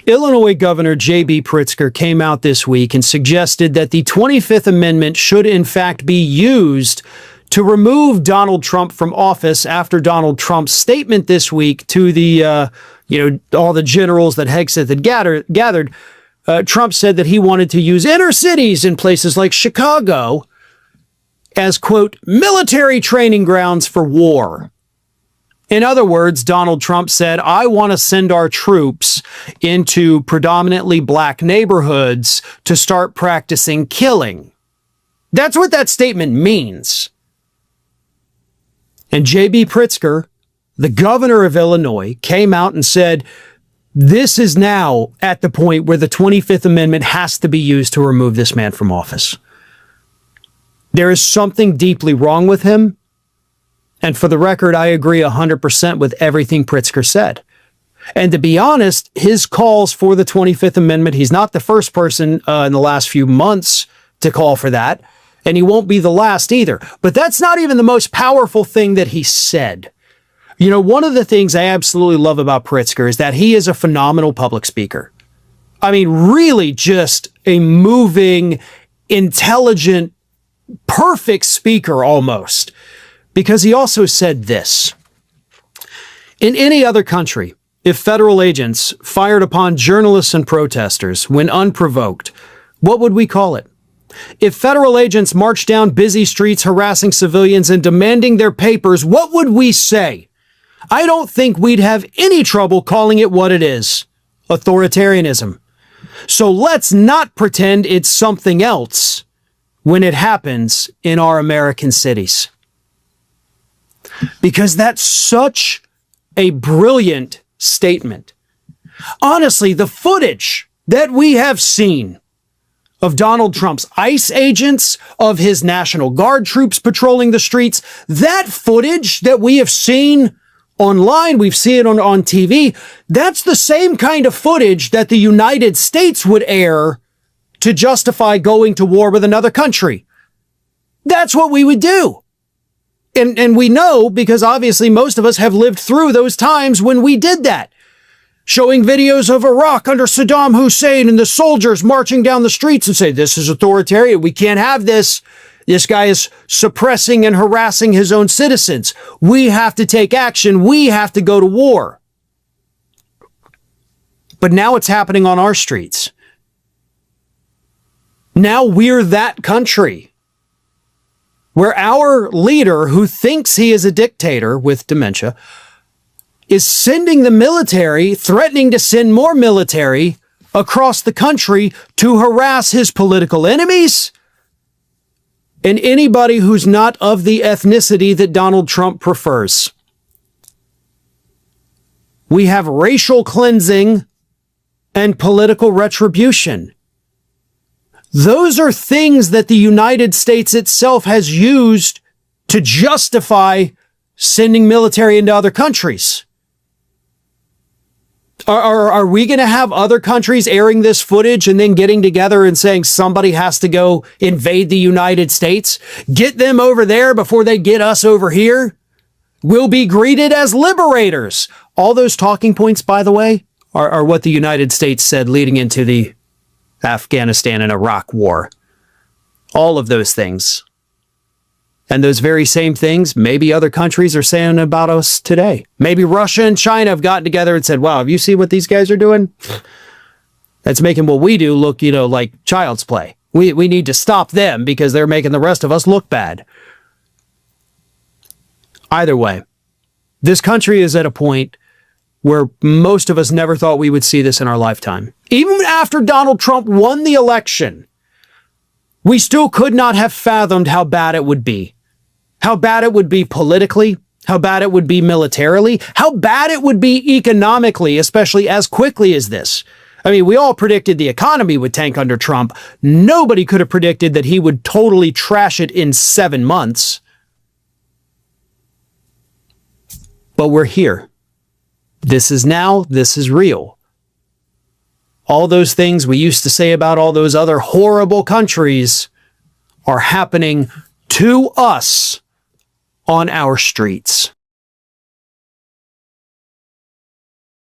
Illinois Governor J.B. Pritzker came out this week and suggested that the 25th Amendment should in fact be used to remove Donald Trump from office after Donald Trump's statement this week to the, all the generals that Hegseth had gathered. Trump said that he wanted to use inner cities in places like Chicago as, quote, military training grounds for war. In other words, Donald Trump said, I want to send our troops into predominantly black neighborhoods to start practicing killing. That's what that statement means. And J.B. Pritzker, the governor of Illinois, came out and said, this is now at the point where the 25th Amendment has to be used to remove this man from office. There is something deeply wrong with him. And for the record, I agree 100% with everything Pritzker said. And to be honest, his calls for the 25th Amendment, he's not the first person in the last few months to call for that. And he won't be the last either. But that's not even the most powerful thing that he said. You know, one of the things I absolutely love about Pritzker is that he is a phenomenal public speaker. I mean, really just a moving, intelligent, perfect speaker almost. Because he also said this. In any other country, if federal agents fired upon journalists and protesters when unprovoked, what would we call it? If federal agents marched down busy streets harassing civilians and demanding their papers, what would we say? I don't think we'd have any trouble calling it what it is: authoritarianism. So let's not pretend it's something else when it happens in our American cities. Because that's such a brilliant statement. Honestly, the footage that we have seen of Donald Trump's ICE agents, of his National Guard troops patrolling the streets, that footage that we have seen online, we've seen it on TV, that's the same kind of footage that the United States would air to justify going to war with another country. That's what we would do. And we know, because obviously most of us have lived through those times when we did that. Showing videos of Iraq under Saddam Hussein and the soldiers marching down the streets and say, this is authoritarian. We can't have this. This guy is suppressing and harassing his own citizens. We have to take action. We have to go to war. But now it's happening on our streets. Now we're that country where our leader, who thinks he is a dictator with dementia, is sending the military, threatening to send more military across the country to harass his political enemies and anybody who's not of the ethnicity that Donald Trump prefers. We have racial cleansing and political retribution. Those are things that the United States itself has used to justify sending military into other countries. Are we going to have other countries airing this footage and then getting together and saying somebody has to go invade the United States? Get them over there before they get us over here? We'll be greeted as liberators. All those talking points, by the way, are what the United States said leading into the Afghanistan and Iraq war. All of those things. And those very same things, maybe other countries are saying about us today. Maybe Russia and China have gotten together and said, wow, have you seen what these guys are doing? That's making what we do look, like child's play. We need to stop them because they're making the rest of us look bad. Either way, this country is at a point where most of us never thought we would see this in our lifetime. Even after Donald Trump won the election, we still could not have fathomed how bad it would be. How bad it would be politically, how bad it would be militarily, how bad it would be economically, especially as quickly as this. I mean, we all predicted the economy would tank under Trump. Nobody could have predicted that he would totally trash it in 7 months. But we're here. This is now, this is real. All those things we used to say about all those other horrible countries are happening to us on our streets.